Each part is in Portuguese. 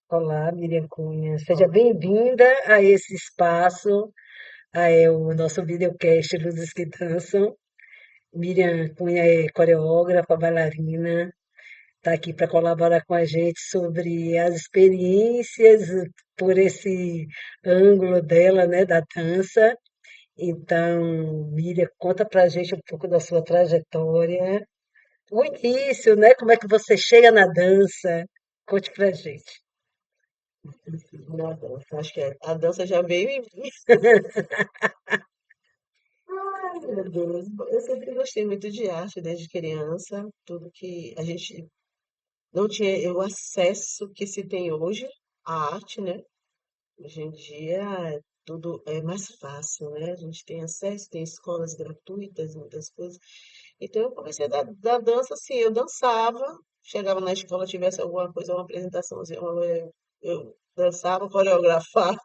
Olá, Miriam Cunha. Seja bem-vinda a esse espaço, o nosso videocast Luzes que Dançam. Miriam Cunha é coreógrafa, bailarina, está aqui para colaborar com a gente sobre as experiências por esse ângulo dela, né, da dança. Então, Miriam, conta para a gente um pouco da sua trajetória, o início, né? Como é que você chega na dança? Conte para a gente. Na dança. Acho que a dança já veio em mim. Ai, meu Deus. Eu sempre gostei muito de arte desde criança. Tudo que a gente não tinha o acesso que se tem hoje à arte, né? Hoje em dia tudo é mais fácil, né? A gente tem acesso, tem escolas gratuitas, muitas coisas. Então eu comecei da dança assim, eu dançava, chegava na escola, tivesse alguma coisa, uma apresentaçãozinha, eu dançava, coreografava,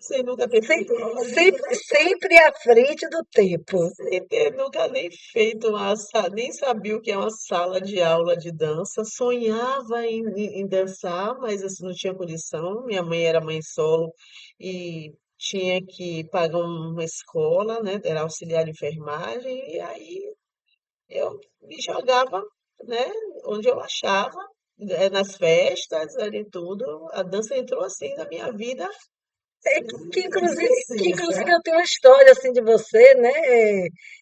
sem nunca ter feito aula de Sempre à frente do tempo. sem ter nunca nem feito nem sabia o que é uma sala de aula de dança. Sonhava em dançar, mas assim, não tinha condição. Minha mãe era mãe solo e tinha que pagar uma escola, né? Era auxiliar de enfermagem, e aí eu me jogava, né? Onde eu achava, nas festas, ali tudo. A dança entrou assim na minha vida Que inclusive adolescência. eu tenho uma história assim de você, né?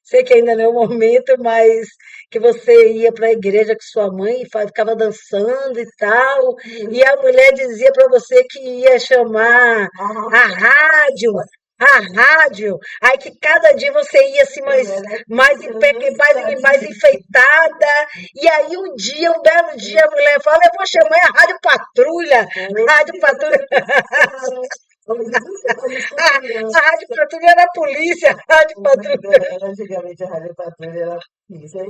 Sei que ainda não é o momento, mas que você ia para a igreja com sua mãe e ficava dançando e tal, e a mulher dizia para você que ia chamar a Ah, rádio, a rádio, aí que cada dia você ia assim era mais dançarina. enfeitada, e aí um belo dia a mulher fala, eu vou chamar a Rádio Patrulha, Rádio Patrulha. Parecia A criança. Rádio Patrulha era a polícia, a Rádio Patrulha. Era antigamente a Rádio Patrulha era isso, é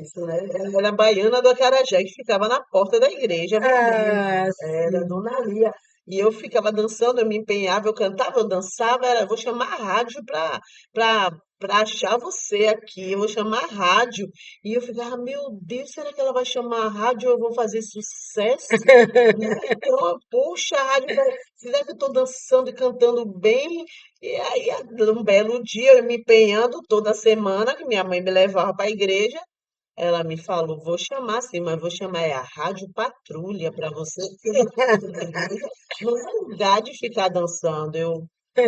isso, né? Ela era a baiana do acarajé que ficava na porta da igreja Ah, vendendo. Era sim. Dona Lia. E eu ficava dançando, eu me empenhava, eu cantava, eu dançava, vou chamar a rádio para achar você aqui, eu vou chamar a rádio. E eu ficava, meu Deus, será que ela vai chamar a rádio ou eu vou fazer sucesso? Né? Então, puxa, a rádio, será que eu estou dançando e cantando bem? E aí, um belo dia, eu me empenhando toda semana, que minha mãe me levava para a igreja, ela me falou, vou chamar sim, mas vou chamar a Rádio Patrulha para você, porque dentro da igreja não é lugar de ficar dançando. Que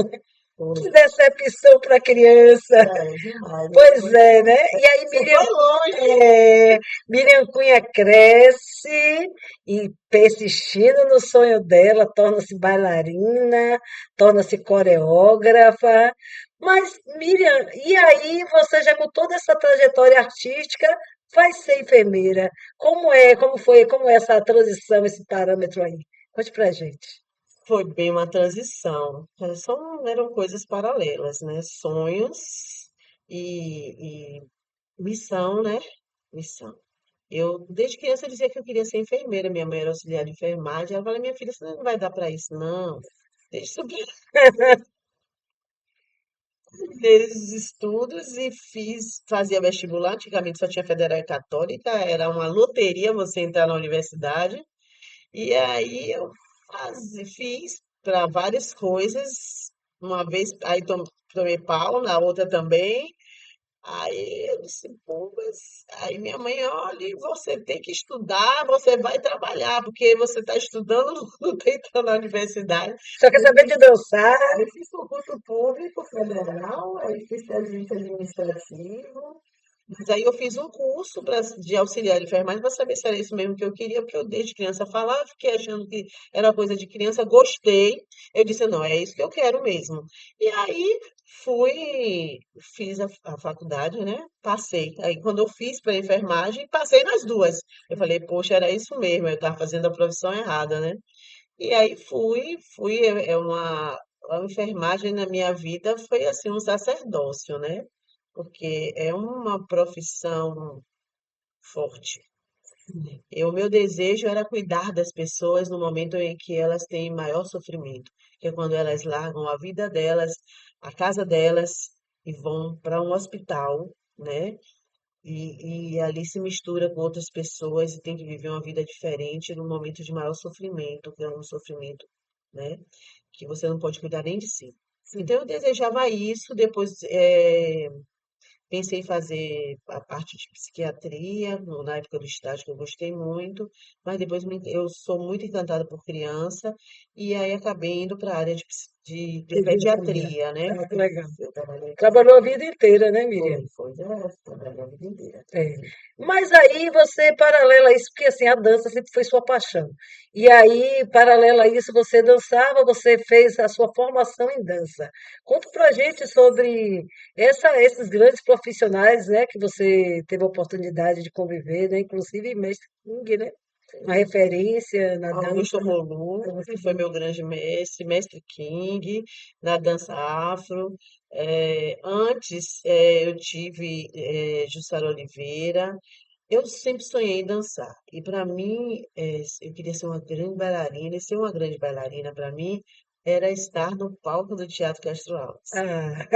Eu, decepção para criança. demais, Pois é, né? E aí você foi longe. Miriam Cunha cresce e persistindo no sonho dela, torna-se bailarina, torna-se coreógrafa. Mas, Miriam, e aí você já com toda essa trajetória artística vai ser enfermeira. Como é essa transição, esse parâmetro aí? Conte pra gente. Foi bem uma transição. Eram coisas paralelas, né? Sonhos e missão, né? Missão. Eu, desde criança, eu dizia que eu queria ser enfermeira. Minha mãe era auxiliar de enfermagem. Ela falou, minha filha, você não vai dar para isso, não. Deixa eu fazer os estudos e fazia vestibular. Antigamente só tinha federal e católica. Era uma loteria você entrar na universidade. E aí eu fiz para várias coisas. Uma vez, aí tomei pau, na outra também. Aí eu disse, pô, mas aí minha mãe, olha, você tem que estudar, você vai trabalhar, porque você está estudando, não está entrando na universidade. Só quer saber de dançar. Aí fiz concurso público federal, aí fiz serviço administrativo, mas aí eu fiz um curso de auxiliar de enfermagem para saber se era isso mesmo que eu queria, porque eu desde criança falava, fiquei achando que era coisa de criança, gostei. Eu disse, não, é isso que eu quero mesmo. E aí fui, fiz a faculdade, né? Passei. Aí quando eu fiz para enfermagem, passei nas duas. Eu falei, poxa, era isso mesmo, eu estava fazendo a profissão errada, né? E aí a enfermagem na minha vida foi assim um sacerdócio, né? Porque é uma profissão forte. O meu desejo era cuidar das pessoas no momento em que elas têm maior sofrimento, que é quando elas largam a vida delas, a casa delas e vão para um hospital, né? e ali se mistura com outras pessoas e tem que viver uma vida diferente num momento de maior sofrimento, que é um sofrimento, né? Que você não pode cuidar nem de si. sim. Então eu desejava isso, depois pensei em fazer a parte de psiquiatria, na época do estágio que eu gostei muito, mas depois eu sou muito encantada por criança e aí acabei indo para a área de Pediatria. pediatria, né? Ah, que legal. Eu trabalhei Trabalhou a vida inteira, né, Miriam? trabalhei a vida inteira. É. Mas aí você, paralela a isso, porque assim, a dança sempre foi sua paixão. E aí, paralela a isso, você dançava, você fez a sua formação em dança. Conta pra gente sobre esses grandes profissionais, né, que você teve a oportunidade de conviver, né, inclusive Mestre King, né? Uma referência na Augusto dança. Molu, que foi meu grande mestre, mestre King, na dança afro. Antes, eu tive Jussara Oliveira. Eu sempre sonhei em dançar. E para mim, eu queria ser uma grande bailarina. E ser uma grande bailarina, para mim, era estar no palco do Teatro Castro Alves. Ah,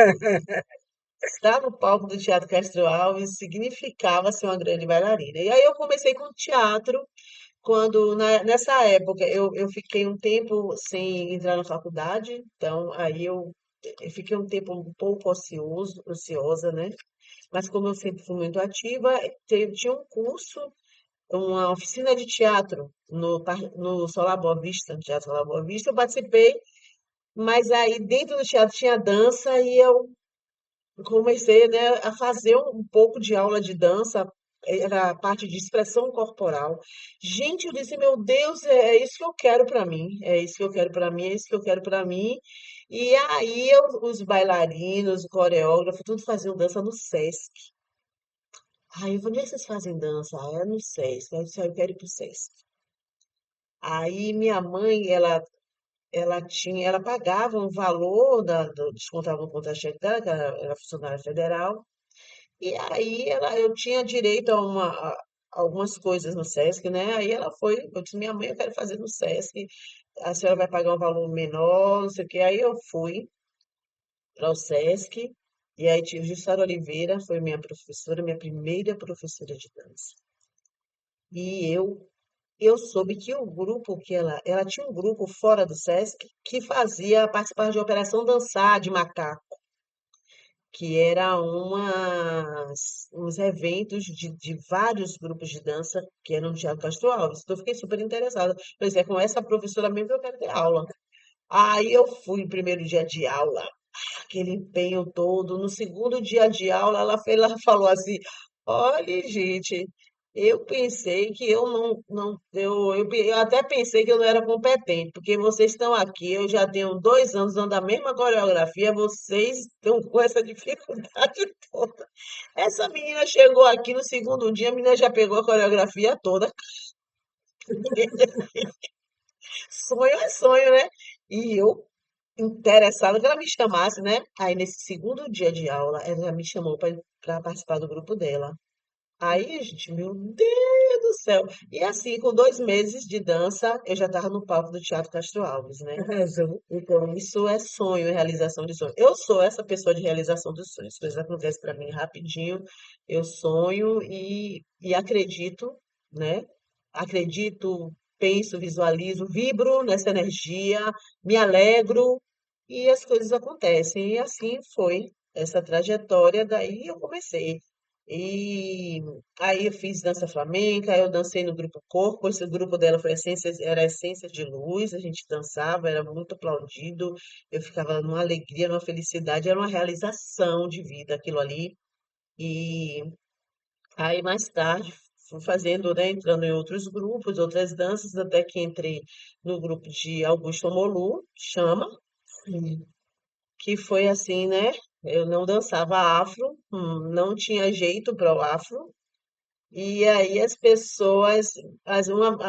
Estar no palco do Teatro Castro Alves significava ser uma grande bailarina. E aí eu comecei com teatro, quando nessa época eu fiquei um tempo sem entrar na faculdade, então aí eu fiquei um tempo um pouco ociosa, né? Mas como eu sempre fui muito ativa, tinha um curso, uma oficina de teatro no Solar Boa Vista, no Teatro Solar Boa Vista, eu participei, mas aí dentro do teatro tinha dança e eu comecei, né, a fazer um pouco de aula de dança, era a parte de expressão corporal. Gente, eu disse, meu Deus, é isso que eu quero para mim, é isso que eu quero para mim, é isso que eu quero para mim. E aí os bailarinos, o coreógrafo, tudo faziam dança no Sesc. Aí eu falei, onde é que vocês fazem dança? Ah, é no Sesc. Aí eu disse, eu quero ir pro Sesc. Aí minha mãe, ela pagava um valor, descontava no contra-cheque dela, que ela era funcionária federal. E aí eu tinha direito algumas coisas no Sesc, né? Aí ela foi, eu disse, minha mãe, eu quero fazer no Sesc, a senhora vai pagar um valor menor, não sei o quê. Aí eu fui para o Sesc, e aí tive Jussara Oliveira, foi minha professora, minha primeira professora de dança. E eu soube que o grupo que ela tinha um grupo fora do Sesc que fazia participar de Operação Dançar de Macaco, que era uns eventos de vários grupos de dança que eram no Teatro Castro Alves. Então, eu fiquei super interessada. Pois é, com essa professora mesmo que eu quero ter aula. Aí eu fui no primeiro dia de aula, aquele empenho todo. No segundo dia de aula, ela falou assim: olha, gente, eu pensei que eu não eu até pensei que eu não era competente, porque vocês estão aqui, eu já tenho 2 anos dando a mesma coreografia, vocês estão com essa dificuldade toda. Essa menina chegou aqui no segundo dia, a menina já pegou a coreografia toda. Sonho é sonho, né? E eu interessada que ela me chamasse, né? Aí, nesse segundo dia de aula, ela me chamou para participar do grupo dela. Aí, gente, meu Deus do céu! E assim, com 2 meses de dança, eu já estava no palco do Teatro Castro Alves, né? arrasou. Então, isso é sonho, é realização de sonho. Eu sou essa pessoa de realização dos sonhos. As coisas acontecem para mim rapidinho. Eu sonho e acredito, né? Acredito, penso, visualizo, vibro nessa energia, me alegro e as coisas acontecem. E assim foi essa trajetória. Daí eu comecei. E aí eu fiz dança flamenca, eu dancei no grupo Corpo, esse grupo dela foi era Essências de Luz, a gente dançava, era muito aplaudido, eu ficava numa alegria, numa felicidade, era uma realização de vida aquilo ali. E aí mais tarde fui fazendo, né, entrando em outros grupos, outras danças, até que entrei no grupo de Augusto Molu, chama, Sim. que foi assim, né? Eu não dançava afro, não tinha jeito para o afro. E aí as pessoas,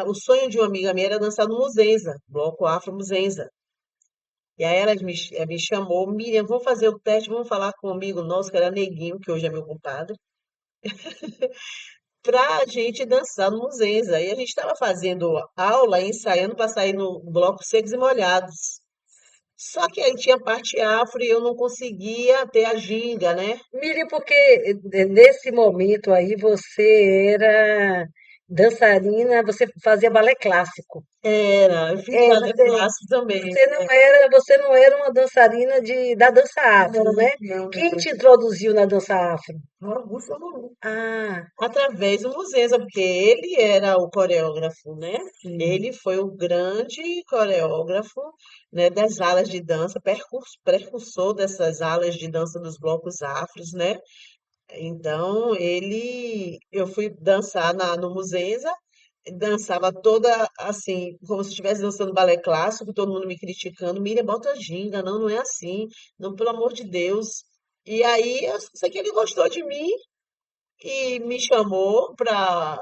o sonho de uma amiga minha era dançar no Muzenza, bloco Afro Muzenza. E aí ela me chamou, Miriam, vamos fazer o teste, vamos falar com um amigo nosso, que era Neguinho, que hoje é meu compadre, pra gente dançar no Muzenza. E a gente estava fazendo aula, ensaiando para sair no bloco Secos e Molhados. Só que aí tinha parte afro e eu não conseguia ter a ginga, né? Miriam, porque nesse momento aí você era dançarina, você fazia balé clássico. Era, eu fiz É, balé clássico também. você não era uma dançarina da dança afro, Não, né? não, Quem não. te introduziu na dança afro? Augusto Malu. Ah, Através do Muzenza, porque ele era o coreógrafo, né? sim. Ele foi o grande coreógrafo, né, das alas de dança, precursor dessas alas de dança dos blocos afros, né? Então, eu fui dançar no Muzenza, dançava toda assim, como se estivesse dançando balé clássico, todo mundo me criticando, Miriam, bota ginga, não, não é assim, não, pelo amor de Deus. E aí, eu sei que ele gostou de mim e me chamou para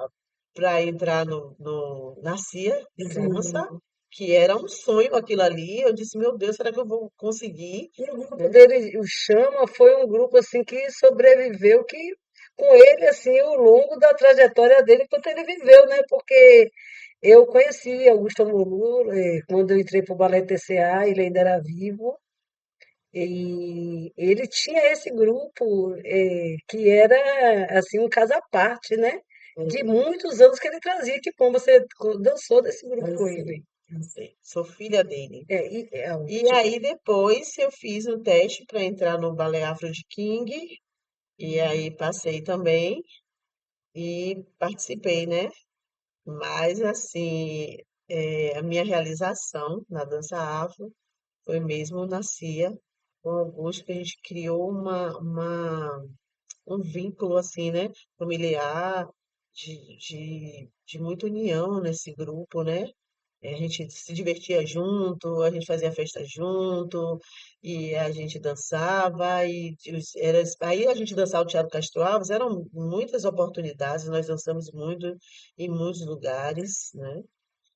entrar na CIA de dança, Sim. que era um sonho aquilo ali. Eu disse, meu Deus, será que eu vou conseguir? E o grupo Né? dele, o Chama, foi um grupo assim que sobreviveu, que com ele assim ao longo da trajetória dele enquanto ele viveu, né? Porque eu conheci Augusto Molu, quando eu entrei para o Balé TCA, ele ainda era vivo. E ele tinha esse grupo, que era assim um caso à parte, né? De muitos anos que ele trazia. Que bom, você dançou desse grupo com ele. Não sei, sou filha dele. É E ótimo. aí depois eu fiz um teste para entrar no Balé Afro de King, e aí passei também e participei, né? Mas assim, a minha realização na dança afro foi mesmo na CIA, com o Augusto, que a gente criou um vínculo assim, né? Familiar, de muita união nesse grupo, né? A gente se divertia junto, a gente fazia festa junto, e a gente dançava, aí a gente dançava o Teatro Castro Alves, eram muitas oportunidades, nós dançamos muito em muitos lugares,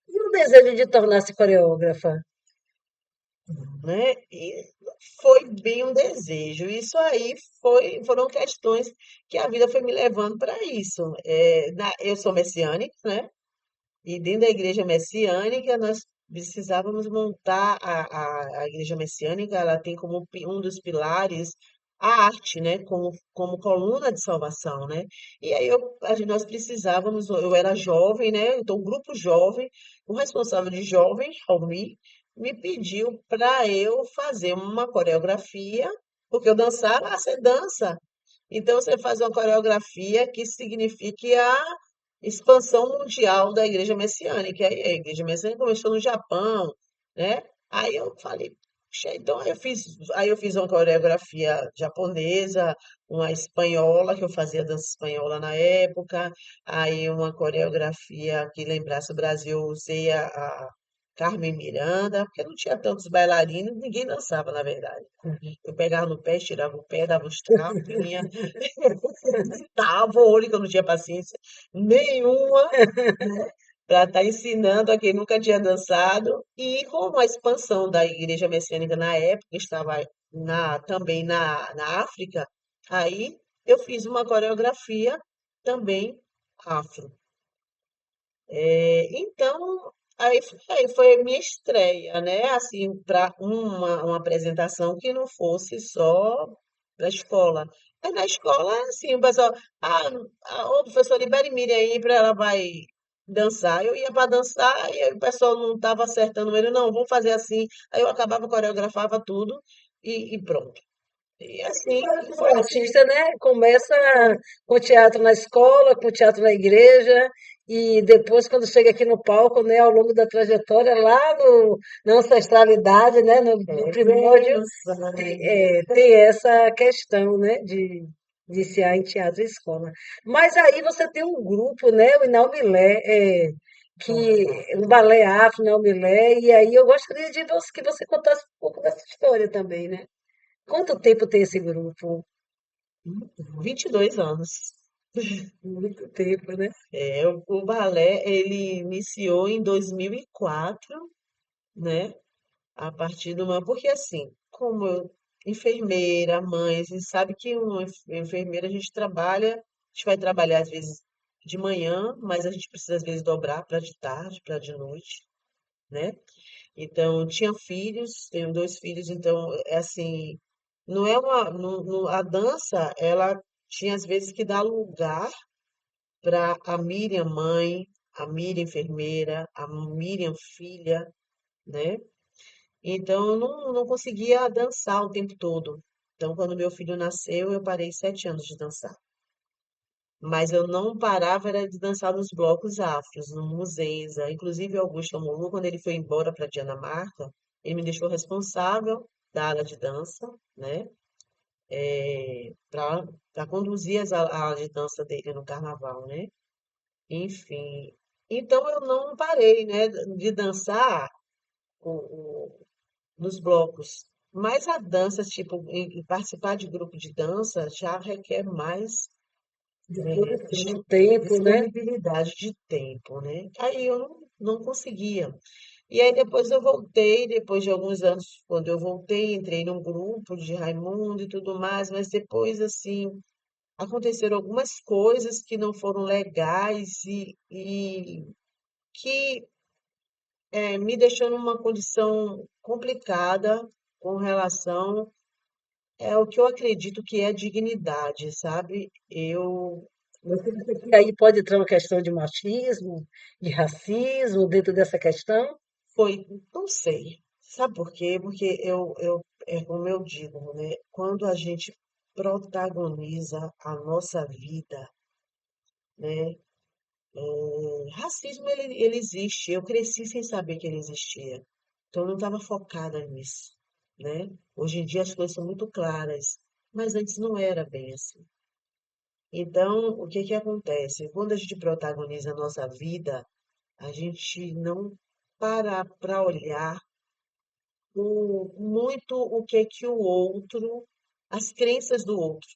E o desejo de tornar-se coreógrafa? né? E foi bem um desejo. Isso aí foram questões que a vida foi me levando para isso. Eu sou messiânica, né? E dentro da igreja messiânica, nós precisávamos montar a igreja messiânica, ela tem como um dos pilares a arte, né? Como coluna de salvação, né? E aí nós precisávamos, eu era jovem, né? Então, o grupo jovem, o responsável de jovem, Raul, me pediu para eu fazer uma coreografia, porque eu dançava, você dança. Então, você faz uma coreografia que signifique a expansão mundial da Igreja Messiânica. Aí a Igreja Messiânica começou no Japão, né? Aí eu falei, "Puxa, então aí eu fiz uma coreografia japonesa, uma espanhola, que eu fazia dança espanhola na época, aí uma coreografia que lembrasse o Brasil, eu usei a Carmen Miranda, porque não tinha tantos bailarinos, ninguém dançava, na verdade. Eu pegava no pé, tirava o pé, dava uns tapinhas, gritava o olho, que eu não tinha paciência nenhuma para estar ensinando a quem nunca tinha dançado. E como a expansão da Igreja Messiânica na época estava também na África, aí eu fiz uma coreografia também afro. Então, aí foi a minha estreia, né? Assim, para uma apresentação que não fosse só da escola. Mas na escola, assim, o pessoal, ah, ô professor, libere Miriam aí para ela vai dançar. Eu ia para dançar e aí o pessoal não estava acertando ele, não, vamos fazer assim. Aí eu acabava, coreografava tudo e pronto. E foi O assim. artista, né, começa com teatro na escola, com teatro na igreja, e depois, quando chega aqui no palco, né, ao longo da trajetória, lá na ancestralidade, né, no primórdio, tem essa questão, né, de iniciar em teatro e escola. Mas aí você tem um grupo, né, o Inaumilé, um balé afro, Inaumilé, e aí eu gostaria que você contasse um pouco dessa história também, né? Quanto tempo tem esse grupo? 22 anos. Muito tempo, né? O balé, ele iniciou em 2004, né? A partir do porque assim, como enfermeira, mãe, a gente sabe que uma enfermeira a gente vai trabalhar às vezes de manhã, mas a gente precisa às vezes dobrar para de tarde, para de noite, né? Então, tinha filhos, tenho dois filhos, então, é assim, não é uma, a dança, ela tinha às vezes que dar lugar para a Miriam mãe, a Miriam enfermeira, a Miriam filha, né? Então, eu não conseguia dançar o tempo todo. Então, quando meu filho nasceu, eu parei 7 anos de dançar. Mas eu não parava era de dançar nos blocos afros, no Muzenza. Inclusive, o Augusto Amolu, quando ele foi embora para Dinamarca, ele me deixou responsável da área de dança, né? Para conduzir a aula de dança dele no carnaval, né? Enfim. Então, eu não parei, né, de dançar nos blocos. Mas a dança, tipo, em participar de grupo de dança já requer mais Disposição, tempo, né? disponibilidade de tempo, né? Aí eu não conseguia. E aí depois eu voltei, depois de alguns anos, quando eu voltei, entrei num grupo de Raimundo e tudo mais, mas depois, assim, aconteceram algumas coisas que não foram legais e que me deixou numa condição complicada com relação ao que eu acredito que é dignidade, sabe? Eu Você acha que aí pode entrar uma questão de machismo, de racismo dentro dessa questão? Foi, não sei. Sabe por quê? Porque é como eu digo, né? Quando a gente protagoniza a nossa vida, né? Racismo, ele existe. Eu cresci sem saber que ele existia. Então, eu não estava focada nisso, né? Hoje em dia as coisas são muito claras, mas antes não era bem assim. Então, o que que acontece? Quando a gente protagoniza a nossa vida, a gente não para olhar muito o que que o outro, as crenças do outro.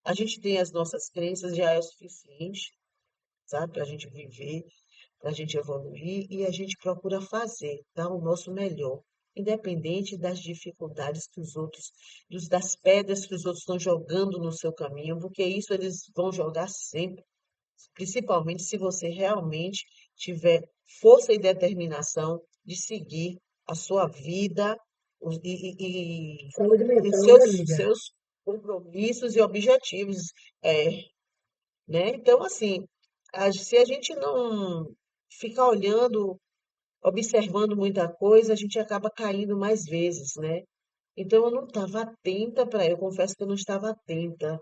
A gente tem as nossas crenças, já é o suficiente, sabe, para a gente viver, para a gente evoluir, e a gente procura fazer, dar o nosso melhor, independente das dificuldades que os outros, das pedras que os outros estão jogando no seu caminho, porque isso eles vão jogar sempre, principalmente se você realmente tiver força e determinação de seguir a sua vida Saúde e mental, né, amiga? seus compromissos e objetivos, é, né? Então, assim, se a gente não ficar olhando, observando muita coisa, a gente acaba caindo mais vezes, né? Então, eu não estava atenta para, eu confesso que eu não estava atenta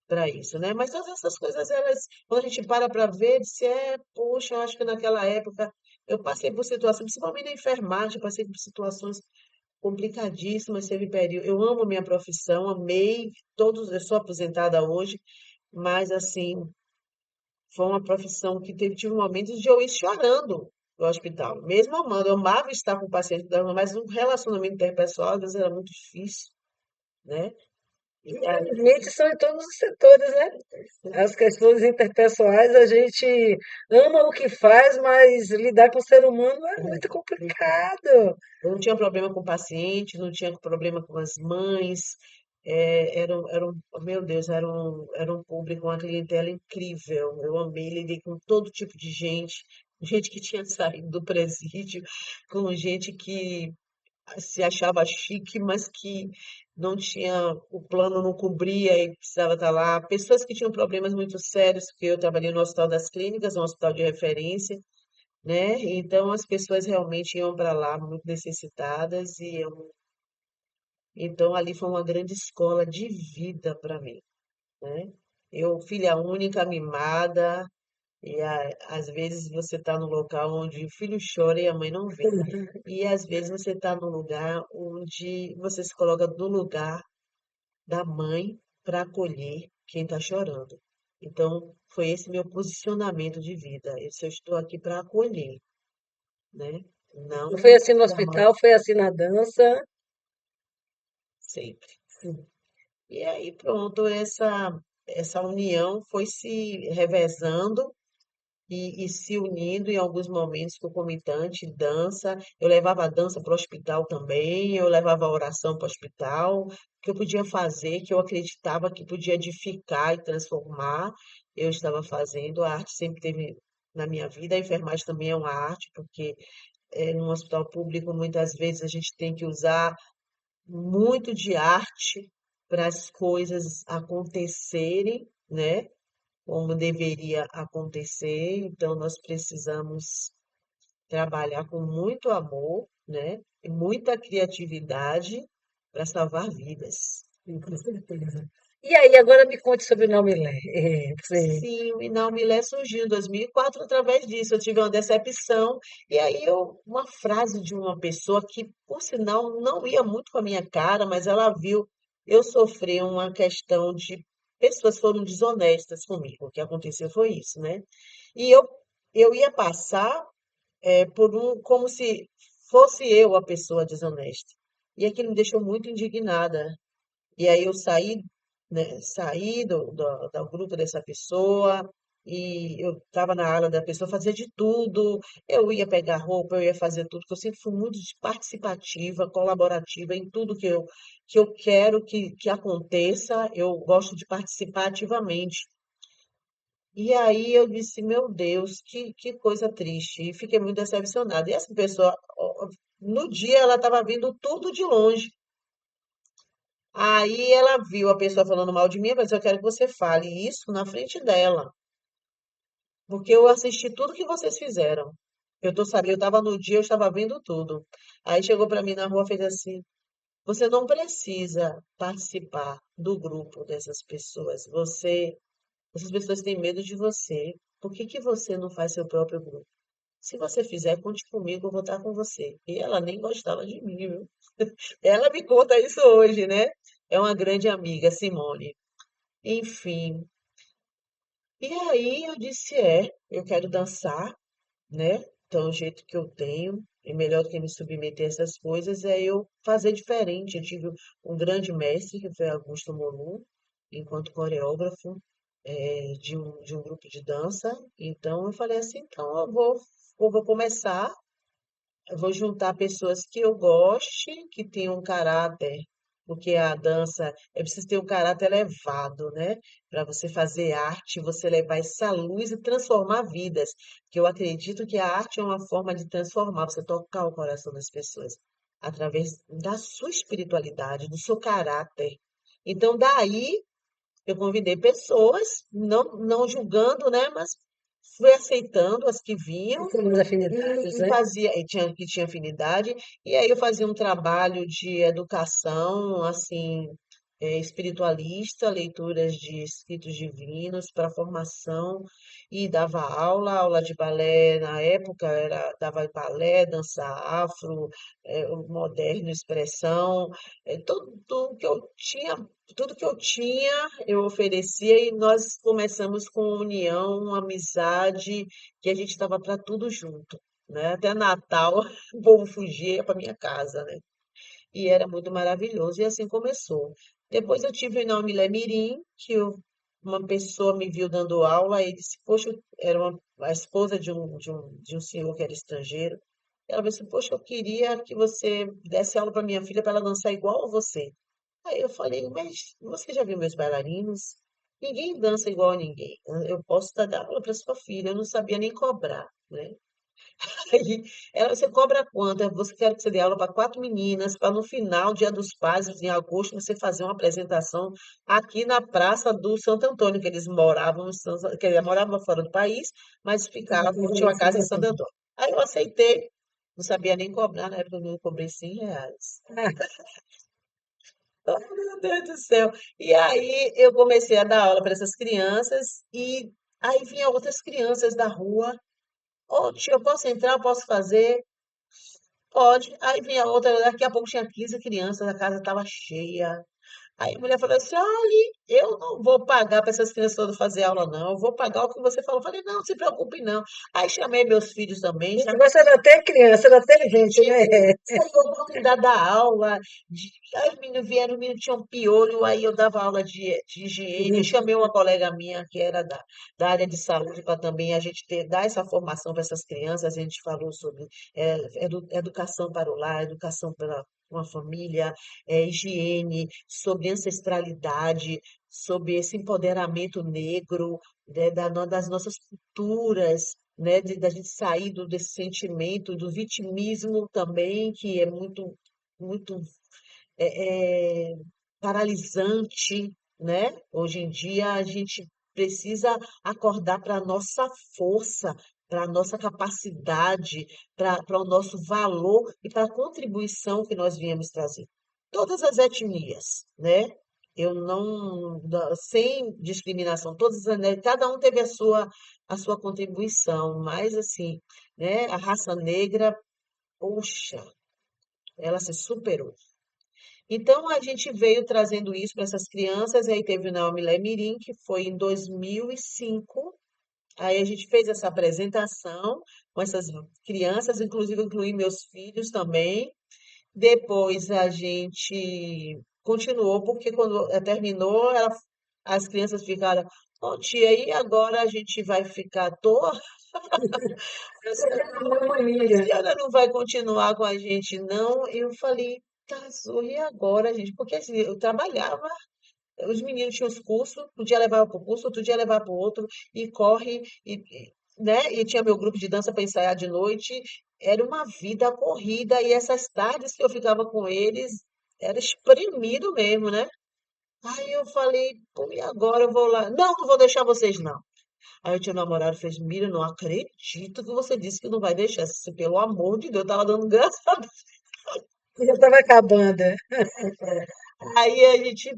para isso, né? Mas todas essas coisas, elas, quando a gente para ver, diz, poxa, eu acho que naquela época eu passei por situações, principalmente na enfermagem, eu passei por situações complicadíssimas, teve período. Eu amo a minha profissão, amei todos, eu sou aposentada hoje, mas assim, foi uma profissão que tive momentos de eu ir chorando no hospital, mesmo amando, eu amava estar com o paciente, mas o relacionamento interpessoal às vezes era muito difícil, né? E aí, Infelizmente, são em todos os setores, né? As questões interpessoais, a gente ama o que faz, mas lidar com o ser humano é muito complicado. eu não tinha problema com o paciente, não tinha problema com as mães. Meu Deus, era um público, uma clientela incrível. Eu amei, lidei com todo tipo de gente que tinha saído do presídio, com gente que se achava chique, mas que não tinha, o plano não cobria e precisava estar lá. Pessoas que tinham problemas muito sérios, porque eu trabalhei no Hospital das Clínicas, um hospital de referência, né? Então as pessoas realmente iam para lá muito necessitadas então ali foi uma grande escola de vida para mim, né? Eu, filha única, mimada, às vezes você está no local onde o filho chora e a mãe não vê. E às vezes você está no lugar onde você se coloca no lugar da mãe para acolher quem está chorando. Então, foi esse meu posicionamento de vida. Eu estou aqui para acolher, né? Foi Não assim no chamar hospital, foi assim na dança. sempre. E aí, pronto, essa união foi se revezando e se unindo em alguns momentos concomitante, dança. Eu levava a dança para o hospital também, eu levava a oração para o hospital, que eu podia fazer, que eu acreditava que podia edificar e transformar, eu estava fazendo. A arte sempre teve na minha vida, a enfermagem também é uma arte, porque no hospital público, muitas vezes a gente tem que usar muito de arte para as coisas acontecerem, né? Como deveria acontecer. Então, nós precisamos trabalhar com muito amor, né? E muita criatividade para salvar vidas. Sim, com certeza. E aí, agora me conte sobre o Naumilé. Você Sim, o Inaumilé surgiu em 2004 através disso. Eu tive uma decepção, e aí uma frase de uma pessoa que, por sinal, não ia muito com a minha cara, mas ela viu eu sofrer uma questão de pessoas foram desonestas comigo. O que aconteceu foi isso, né? E eu ia passar por como se fosse eu a pessoa desonesta. E aquilo me deixou muito indignada. E aí eu saí, né, saí do grupo dessa pessoa e eu estava na ala da pessoa, fazia de tudo. Eu ia pegar roupa, eu ia fazer tudo, porque eu sempre fui muito participativa, colaborativa em tudo que eu quero que aconteça. Eu gosto de participar ativamente. E aí eu disse, meu Deus, que coisa triste. E fiquei muito decepcionada. E essa pessoa, no dia, ela estava vindo tudo de longe. Aí ela viu a pessoa falando mal de mim, mas eu quero que você fale isso na frente dela, porque eu assisti tudo que vocês fizeram. Eu tô sabendo, eu estava no dia, eu estava vendo tudo. Aí chegou para mim na rua, fez assim: você não precisa participar do grupo dessas pessoas. Essas pessoas têm medo de você. Por que que você não faz seu próprio grupo? Se você fizer, conte comigo, eu vou estar com você. E ela nem gostava de mim, viu? Ela me conta isso hoje, né? É uma grande amiga, Simone. Enfim. E aí eu disse, eu quero dançar, né? Então, o jeito que eu tenho, e melhor do que me submeter a essas coisas, é eu fazer diferente. Eu tive um grande mestre, que foi Augusto Molon, enquanto coreógrafo, de um grupo de dança. Então, eu falei assim, então eu vou começar. Eu vou juntar pessoas que eu goste, que tenham um caráter, porque a dança é preciso ter um caráter elevado, né? Para você fazer arte, você levar essa luz e transformar vidas. Porque eu acredito que a arte é uma forma de transformar, você tocar o coração das pessoas através da sua espiritualidade, do seu caráter. Então, daí eu convidei pessoas, não julgando, né? Mas fui aceitando as que vinham temos afinidades, e né? fazia, que tinha afinidade, e aí eu fazia um trabalho de educação, assim, espiritualista, leituras de escritos divinos para formação, e dava aula de balé na época, dava balé, dança afro, o moderno, expressão, tudo que eu tinha, tudo que eu tinha, eu oferecia, e nós começamos com união, amizade, que a gente estava para tudo junto, né? Até Natal, o povo fugia para minha casa, né? E era muito maravilhoso, e assim começou. Depois eu tive o Inaumilé Mirim, uma pessoa me viu dando aula e disse, poxa, a esposa de um senhor que era estrangeiro. Ela disse, poxa, eu queria que você desse aula para minha filha para ela dançar igual a você. Aí eu falei, mas você já viu meus bailarinos? Ninguém dança igual a ninguém. Eu posso dar aula para sua filha. Eu não sabia nem cobrar, né? Aí você cobra quanto? Você quer que você dê aula para 4 meninas, para no final, Dia dos Pais, em agosto, você fazer uma apresentação aqui na Praça do Santo Antônio, que eles moravam, que eles moravam fora do país, mas ficavam, tinha uma casa em Santo Antônio. Aí eu aceitei, não sabia nem cobrar, na época eu cobrei R$ 100. Oh, meu Deus do céu. E aí eu comecei a dar aula para essas crianças e aí vinha outras crianças da rua. Ô, tia, eu posso entrar, eu posso fazer? Pode. Aí vinha outra, daqui a pouco tinha 15 crianças, a casa estava cheia. Aí a mulher falou assim: olha, eu não vou pagar para essas crianças todas fazer aula, não. Eu vou pagar o que você falou. Eu falei: não, não se preocupe, não. Aí chamei meus filhos também, O chamei negócio era até criança, era até gente, né? essa oportunidade da aula. Aí os meninos vieram, os meninos tinham piolho, aí eu dava aula de higiene. Eu chamei uma colega minha que era da área de saúde para também a gente dar essa formação para essas crianças. A gente falou sobre educação para o lar, educação para uma família, higiene, sobre ancestralidade, sobre esse empoderamento negro, né, das nossas culturas. né, da gente sair desse sentimento do vitimismo também, que é muito é, é, paralisante, né? Hoje em dia a gente precisa acordar para a nossa força, para a nossa capacidade, para o nosso valor e para a contribuição que nós viemos trazer. Todas as etnias, né? Eu não, sem discriminação, todas as, né, cada um teve a sua contribuição, mas assim, né, a raça negra, poxa, ela se superou. Então, a gente veio trazendo isso para essas crianças, e aí teve o Naomilé Mirim, que foi em 2005. Aí a gente fez essa apresentação com essas crianças, inclusive incluí meus filhos também. Depois a gente continuou, porque quando terminou, as crianças ficaram, ô tia, e agora a gente vai ficar à toa? A Família. senhora não vai continuar com a gente, não? Eu falei, tá, Zorra, e agora, gente? Porque assim, eu trabalhava, os meninos tinham os cursos, um dia levava para o curso, outro dia levava para o outro, e corre, né? E tinha meu grupo de dança para ensaiar de noite. Era uma vida corrida, e essas tardes que eu ficava com eles, era espremido mesmo, né? Aí eu falei, pô, e agora eu vou lá? Não, não vou deixar vocês, não. Aí eu tinha um namorado e fez, Mira, não acredito que você disse que não vai deixar. Disse, pelo amor de Deus, eu tava dando graças a Deus. Já estava acabando. Aí a gente,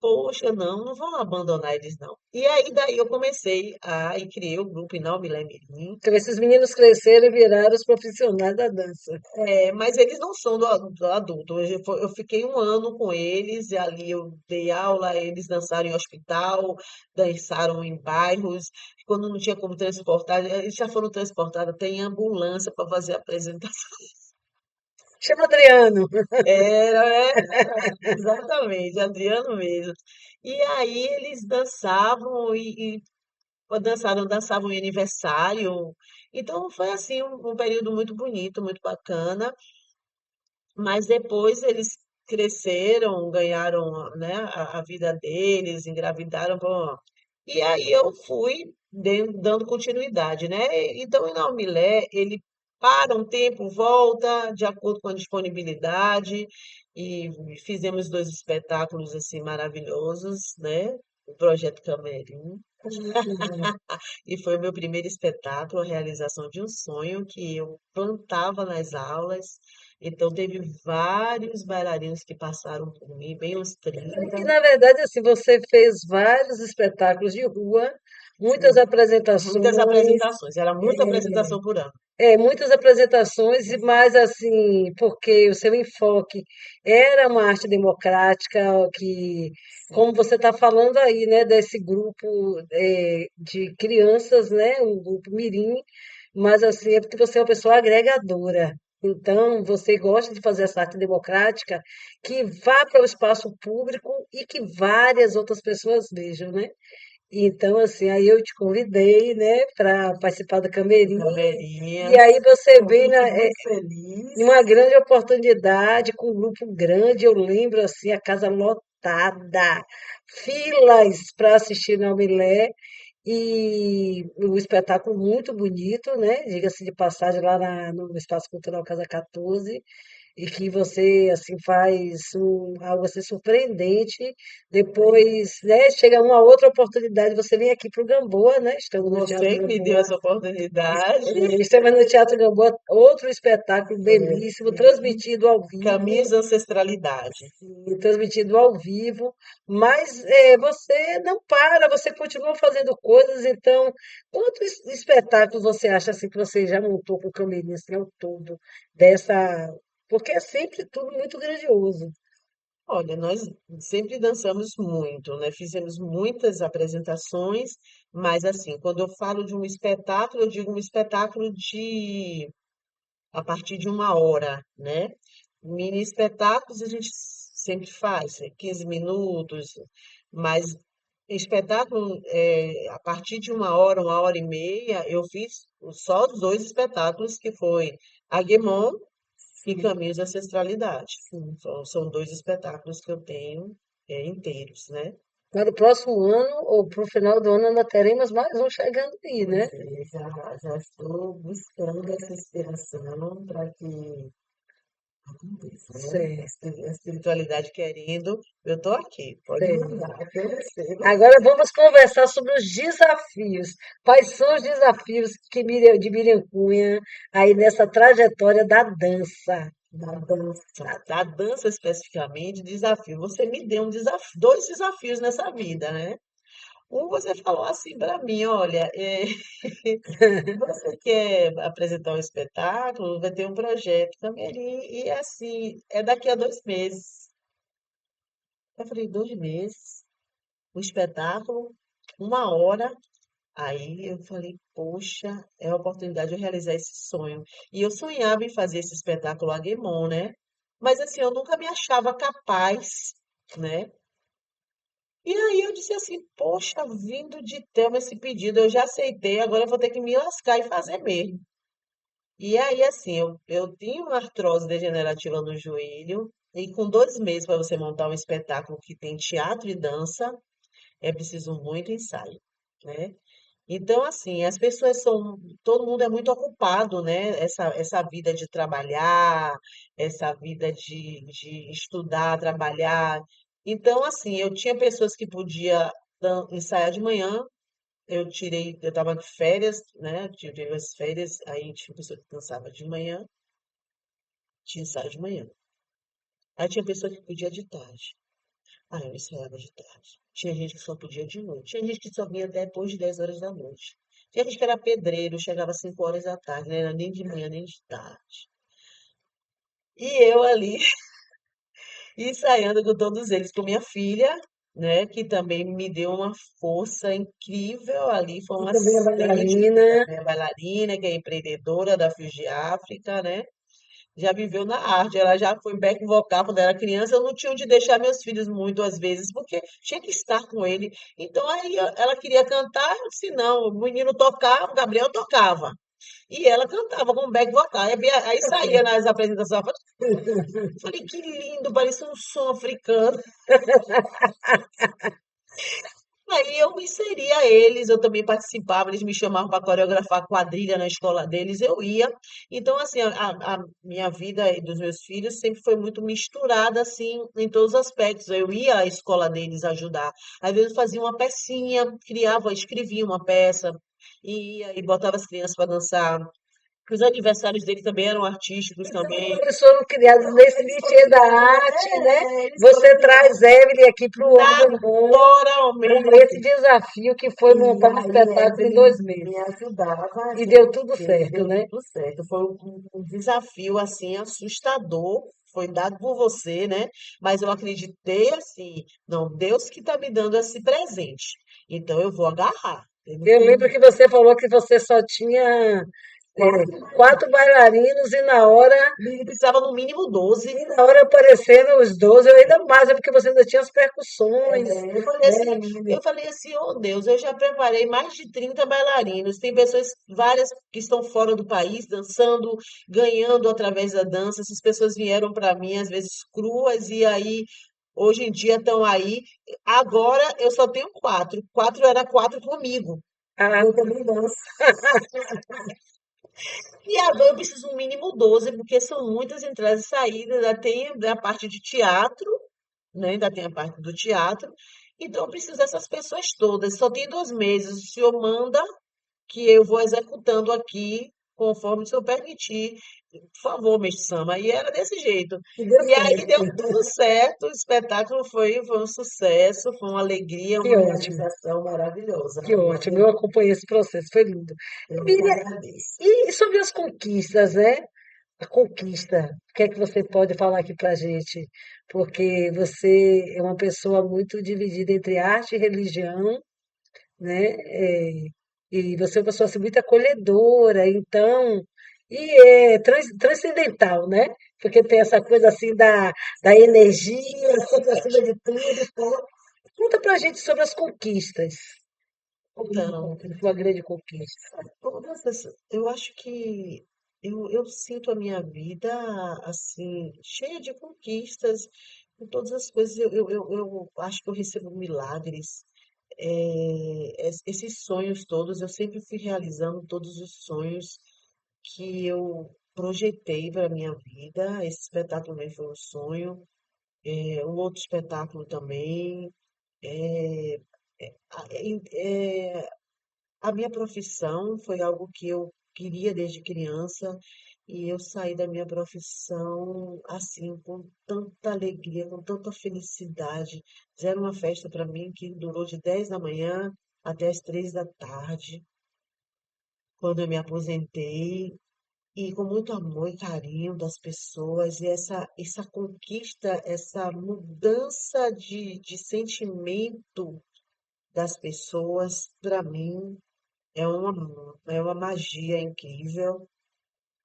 poxa, não, não vamos abandonar eles, não. E aí daí eu comecei e criei o grupo Inalmilé Mirim. Então, esses meninos cresceram e viraram os profissionais da dança. Mas eles não são do adulto. Eu fiquei um ano com eles, e ali eu dei aula, eles dançaram em hospital, dançaram em bairros. Quando não tinha como transportar, eles já foram transportados até em ambulância para fazer a apresentação. Chama Adriano. Exatamente, Adriano mesmo. E aí eles dançavam dançavam em aniversário. Então foi assim um período muito bonito, muito bacana. Mas depois eles cresceram, ganharam, né, a vida deles, engravidaram, bom. E aí eu fui dando continuidade, né? Então o Naumilé, ele para um tempo, volta de acordo com a disponibilidade, e fizemos dois espetáculos assim maravilhosos, né? O Projeto Camerim. E foi o meu primeiro espetáculo, a realização de um sonho que eu plantava nas aulas. Então, teve vários bailarinos que passaram por mim, bem uns E, 30. na verdade, assim, você fez vários espetáculos de rua, muitas Muitas apresentações, apresentações, era muita apresentação por ano. muitas apresentações, e mais assim, porque o seu enfoque era uma arte democrática, que, Sim, como você está falando aí, né, desse grupo de crianças, né, um grupo mirim, mas assim, é porque você é uma pessoa agregadora. Então, você gosta de fazer essa arte democrática que vá para o espaço público e que várias outras pessoas vejam, né? Então, assim, aí eu te convidei, né, para participar do do Camerim, Camarinha. e aí você Eu vem fico muito em uma feliz. grande oportunidade, com um grupo grande, eu lembro, assim, a casa lotada, filas para assistir na Milé, e o espetáculo muito bonito, né? Diga-se de passagem, lá no Espaço Cultural Casa 14, e que você assim faz algo assim surpreendente. Depois, né, chega uma outra oportunidade, você vem aqui para o Gamboa, né? Estamos no Teatro Você que me deu Gamboa. essa oportunidade. Estamos no Teatro Gamboa, outro espetáculo belíssimo, transmitido ao Caminhos vivo, da Ancestralidade. transmitido ao vivo, mas você não para, você continua fazendo coisas. Então, quantos espetáculos você acha assim que você já montou com o Camerinha, assim, ao todo dessa? Porque é sempre tudo muito grandioso. Olha, nós sempre dançamos muito, né? Fizemos muitas apresentações, mas assim, quando eu falo de um espetáculo, eu digo um espetáculo de a partir de uma hora, né? Mini espetáculos a gente sempre faz, 15 minutos, mas espetáculo, a partir de uma hora e meia, eu fiz só os dois espetáculos, que foi Aguemon e Sim, Caminhos da Ancestralidade. sim. São dois espetáculos que eu tenho inteiros, né? Para o próximo ano, ou para o final do ano, ainda teremos mais um chegando aí, Pois né? é, já estou buscando essa inspiração para que aconteça, né? Certo, A espiritualidade querendo, eu estou aqui, pode certo. mandar, que eu recebo. Agora vamos conversar sobre os desafios. Quais são os desafios de Miriam Cunha aí nessa trajetória da dança? Da dança especificamente, desafio. Você me deu dois desafios nessa vida, né? Um, você falou assim para mim, olha, você quer apresentar um espetáculo, vai ter um projeto também ali, e assim, é daqui a 2 meses. Eu falei, 2 meses, um espetáculo, 1 hora. Aí eu falei, poxa, é a oportunidade de eu realizar esse sonho. E eu sonhava em fazer esse espetáculo Aguemon, né? Mas assim, eu nunca me achava capaz, né? E aí eu disse assim, poxa, vindo de Thelma esse pedido, eu já aceitei, agora eu vou ter que me lascar e fazer mesmo. E aí, assim, eu tinha uma artrose degenerativa no joelho, e com 2 meses para você montar um espetáculo que tem teatro e dança, é preciso muito ensaio, né? Então, assim, as pessoas são, todo mundo é muito ocupado, né? Essa vida de trabalhar, essa vida de estudar, trabalhar. Então, assim, eu tinha pessoas que podia ensaiar de manhã, eu estava de férias, né? Eu tirei as férias, aí tinha pessoa que dançava de manhã, tinha ensaio de manhã. Aí tinha pessoa que podia de tarde. Ah, eu ensaiava de tarde. Tinha gente que só podia de noite. Tinha gente que só vinha depois de 10 horas da noite. Tinha gente que era pedreiro, chegava às 5 horas da tarde, não era nem de manhã nem de tarde. E eu ali ensaiando com todos eles, com minha filha, né, que também me deu uma força incrível ali, foi E uma também a assistente, que bailarina. também é bailarina, que é empreendedora da Fios de África, né? Já viveu na arte, ela já foi back vocal quando era criança, eu não tinha onde deixar meus filhos muito às vezes, porque tinha que estar com ele. Então aí ela queria cantar, eu disse não, o menino tocava, o Gabriel tocava. E ela cantava com back vocal. Aí saía nas apresentações, eu falei, que lindo, parecia um som africano. Aí eu me inseria a eles, eu também participava, eles me chamavam para coreografar quadrilha na escola deles, eu ia. Então, assim, a minha vida e dos meus filhos sempre foi muito misturada, assim, em todos os aspectos. Eu ia à escola deles ajudar. Às vezes eu fazia uma pecinha, criava, escrevia uma peça, ia e botava as crianças para dançar. Os aniversários dele também eram artísticos Então, também. como eles foram criados nesse métier da arte, né? Eles foram Você traz Evelyn aqui para o Agumon com esse naturalmente. desafio que foi E montar um aí espetáculo em Evelyn dois me meses. ajudava E e deu tudo certo, deu né? tudo certo. Foi um desafio assim assustador. Foi dado por você, né? Mas eu acreditei assim, não, Deus que está me dando esse presente. Então eu vou agarrar. Eu não Eu tenho lembro que você falou que você só tinha quatro bailarinos ele precisava no mínimo 12. e na hora aparecendo os 12, eu ainda mais, é porque você ainda tinha as percussões, Eu falei né, assim, Aline? oh Deus, eu já preparei mais de 30 bailarinos. Tem pessoas, várias que estão fora do país, dançando, ganhando através da dança. Essas pessoas vieram para mim, às vezes cruas, e aí, hoje em dia, estão aí. Agora eu só tenho quatro. Quatro era quatro comigo. Ah, Eu também danço. E agora eu preciso no mínimo 12, porque são muitas entradas e saídas. Ainda tem a parte de teatro, né? Ainda tem a parte do teatro. Então, eu preciso dessas pessoas todas. Só tem 2 meses. O senhor manda que eu vou executando aqui, conforme o senhor permitir. Por favor, mestre Sama. E era desse jeito. que deu E aí deu certo. tudo certo. O espetáculo foi um sucesso, foi uma alegria, Que uma ótimo, realização maravilhosa. que ótimo. Eu acompanhei esse processo, foi lindo. Eu que Miriam, agradeço. e sobre as conquistas, né? A conquista, o que é que você pode falar aqui pra gente? Porque você é uma pessoa muito dividida entre arte e religião, né? E você é uma pessoa assim, muito acolhedora, então, e é transcendental, né? Porque tem essa coisa assim da energia, sempre acima de tudo. Então, conta pra gente sobre as conquistas. Então, Sua grande conquista. eu acho que eu sinto a minha vida assim, cheia de conquistas. Com todas as coisas, eu acho que eu recebo milagres. Esses sonhos todos, eu sempre fui realizando todos os sonhos que eu projetei para a minha vida. Esse espetáculo também foi um sonho. Um outro espetáculo também. É, a, a minha profissão foi algo que eu queria desde criança e eu saí da minha profissão assim com tanta alegria, com tanta felicidade. Fizeram uma festa para mim que durou de 10 da manhã até as 3 da tarde, quando eu me aposentei, e com muito amor e carinho das pessoas, e essa conquista, essa mudança de sentimento das pessoas, para mim, é uma magia incrível,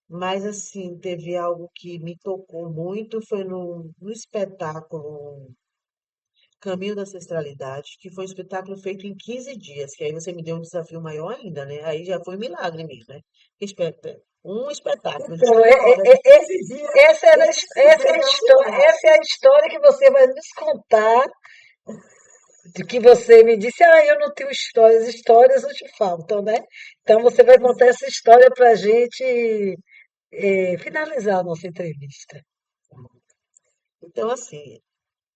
mas assim, teve algo que me tocou muito, foi no espetáculo Caminho da Ancestralidade, que foi um espetáculo feito em 15 dias, que aí você me deu um desafio maior ainda, né? Aí já foi um milagre mesmo, né? Um espetáculo de Então, 1 hora, de 15 dias, esse foi um milagre. essa é a história que você vai nos contar, de que você me disse, eu não tenho histórias, histórias não te faltam, né? Então você vai contar essa história para a gente finalizar a nossa entrevista. Então, assim,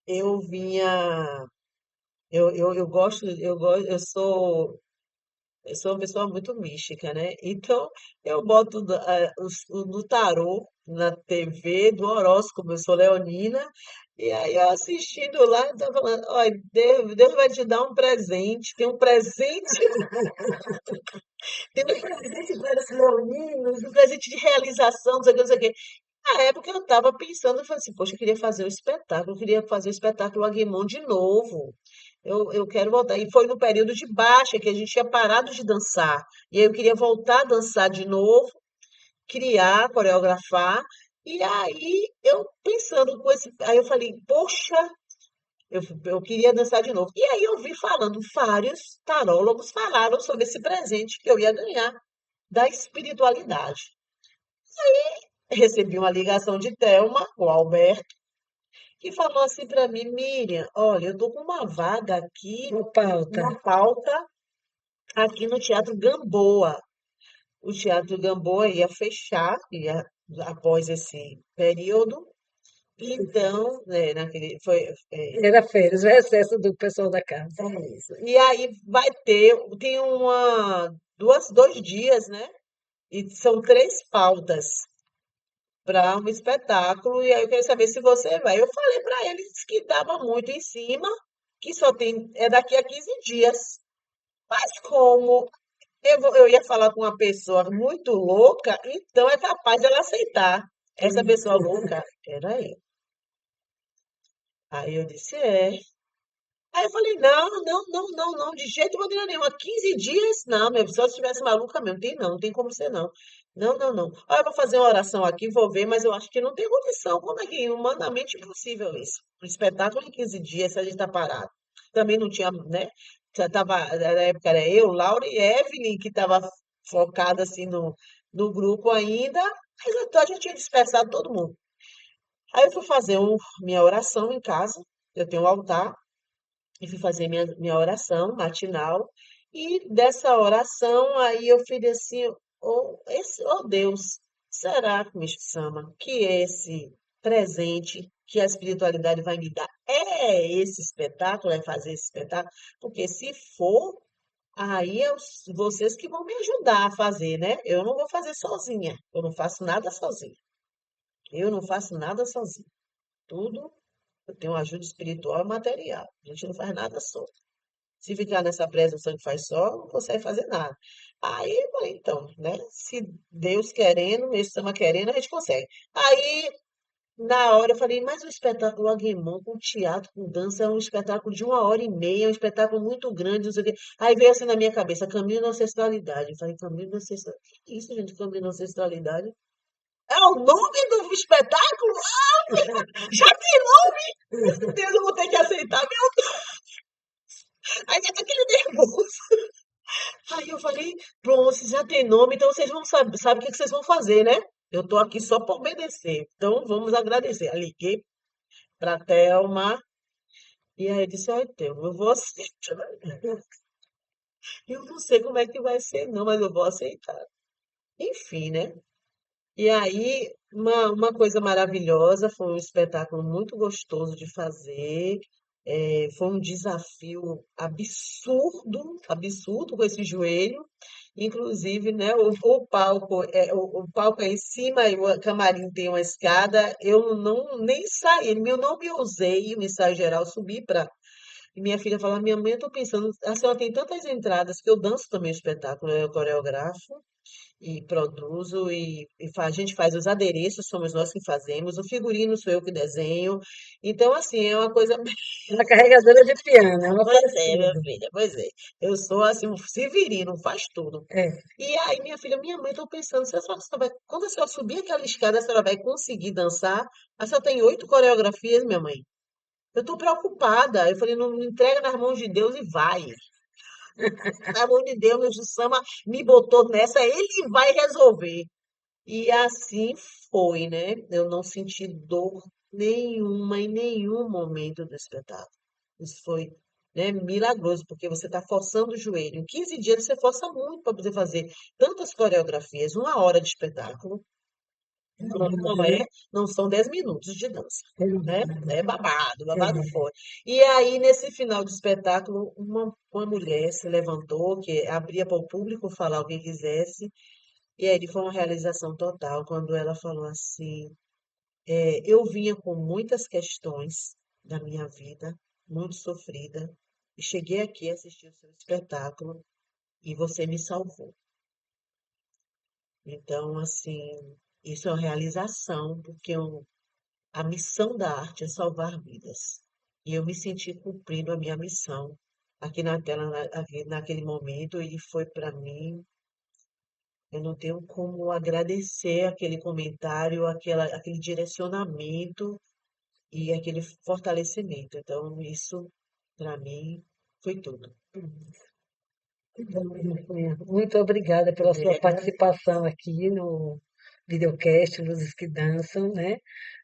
eu vinha, eu sou uma pessoa muito mística, né? Então, eu boto no tarô, na TV, do horóscopo, eu sou leonina, e aí eu assistindo lá, eu tava falando, olha, Deus vai te dar um presente, tem um presente para os leoninos, um presente de realização, não sei o que, não sei o que. Na época eu estava pensando, eu falei assim, poxa, eu queria fazer um espetáculo, eu queria fazer o espetáculo Aguimon de novo. Eu quero voltar. E foi no período de baixa, que a gente tinha parado de dançar. E aí eu queria voltar a dançar de novo, criar, coreografar. E aí eu pensando com esse. Aí eu falei, poxa, eu queria dançar de novo. E aí eu vi falando, vários tarólogos falaram sobre esse presente que eu ia ganhar da espiritualidade. Recebi uma ligação de Thelma, o Alberto, que falou assim para mim, Miriam, olha, eu tô com uma vaga aqui, Uma pauta. uma pauta aqui no Teatro Gamboa. O Teatro Gamboa ia fechar, após esse período. Então, Era férias, o recesso do pessoal da casa. é isso. E aí tem dois dias, né? E são três pautas para um espetáculo, e aí eu queria saber se você vai. Eu falei para eles que estava muito em cima, que só tem, é daqui a 15 dias. Mas como eu ia falar com uma pessoa muito louca, então é capaz de ela aceitar. Essa pessoa louca era eu. Aí eu disse, é. Aí eu falei, não, não, não, não, não, de jeito de maneira nenhuma. 15 dias? Não, minha pessoa, se estivesse maluca mesmo. Tem não, não tem como ser não. Não, não, não. Olha, eu vou fazer uma oração aqui, vou ver, mas eu acho que não tem condição. Como é que é humanamente impossível isso? Um espetáculo em 15 dias, se a gente tá parado. Também não tinha, né? Já tava, na época era eu, Laura e Evelyn, que tava focada assim no grupo ainda, mas então a gente tinha dispersado todo mundo. Aí eu fui fazer minha oração em casa, eu tenho um altar, e fui fazer minha oração matinal. E dessa oração, aí eu fiz assim, oh Deus, será que me chama que esse presente que a espiritualidade vai me dar é esse espetáculo, é fazer esse espetáculo? Porque se for, aí vocês que vão me ajudar a fazer, né? Eu não vou fazer sozinha, eu não faço nada sozinha. Eu não faço nada sozinha. Tudo eu tenho ajuda espiritual e material. A gente não faz nada só. Se ficar nessa presa, o sangue faz só, não consegue fazer nada. Aí eu falei, então, né? Se Deus querendo, mesmo estamos querendo, a gente consegue. Aí, na hora, eu falei, mas o espetáculo Aguemon com teatro, com dança, é um espetáculo de 1 hora e meia, é um espetáculo muito grande, não sei o quê. Aí veio assim na minha cabeça, Caminho da Ancestralidade. Eu falei, Caminho da Ancestralidade. O que é isso, gente, Caminho da Ancestralidade? É o nome do espetáculo? Já tem nome? Meu Deus, eu vou ter que aceitar. Aí já tá aquele nervoso. Aí eu falei, pronto, vocês já tem nome, então vocês vão sabe o que que vocês vão fazer, né? Eu tô aqui só para obedecer. Então vamos agradecer. Aí liguei, para Thelma. E aí eu disse, olha, Thelma, eu vou aceitar. Eu não sei como é que vai ser, não, mas eu vou aceitar. Enfim, né? E aí, uma coisa maravilhosa, foi um espetáculo muito gostoso de fazer. Foi um desafio absurdo, absurdo com esse joelho. Inclusive, né, o palco é em cima e o camarim tem uma escada. Eu não nem saí, eu não me ousei no ensaio geral subir para. E minha filha fala, minha mãe, eu tô pensando, a senhora tem tantas entradas que eu danço também o espetáculo, eu coreografo e produzo a gente faz os adereços, somos nós que fazemos, o figurino sou eu que desenho. Então, assim, é uma coisa. Uma carregadora de piano, ela Pois faz é, minha tudo. filha, pois é. Eu sou assim, um severino, faz tudo. É. E aí, minha filha, minha mãe, estou pensando, se a senhora vai, quando a senhora subir aquela escada, a senhora vai conseguir dançar? A senhora tem 8 coreografias, minha mãe. Eu estou preocupada. Eu falei, não, entrega nas mãos de Deus e vai. Pelo amor de Deus, o Sama me botou nessa, ele vai resolver. E assim foi, né? Eu não senti dor nenhuma em nenhum momento do espetáculo. Isso foi, né, milagroso, porque você está forçando o joelho. Em 15 dias você força muito para poder fazer tantas coreografias, 1 hora de espetáculo. Não é, não são 10 minutos de dança, né? É babado, babado É. foi. E aí, nesse final de espetáculo, uma mulher se levantou, que abria para o público falar o que quisesse, e aí foi uma realização total quando ela falou assim: eu vinha com muitas questões da minha vida, muito sofrida, e cheguei aqui a assistir o seu espetáculo e você me salvou. Então, assim, isso é uma realização, porque a missão da arte é salvar vidas. E eu me senti cumprindo a minha missão aqui na tela, aqui naquele momento, e foi para mim. Eu não tenho como agradecer aquele comentário, aquele direcionamento e aquele fortalecimento. Então, isso, para mim, foi tudo. Muito obrigada Eu pela que sua agradeço. participação aqui no videocast Luzes que Dançam, né?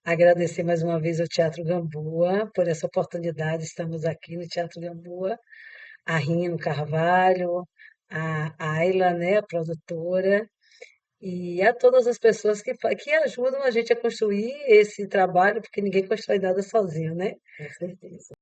Agradecer mais uma vez ao Teatro Gamboa por essa oportunidade. Estamos aqui no Teatro Gamboa, a Rino Carvalho, a Ayla, né, a produtora, e a todas as pessoas que ajudam a gente a construir esse trabalho, porque ninguém constrói nada sozinho, né? Com certeza.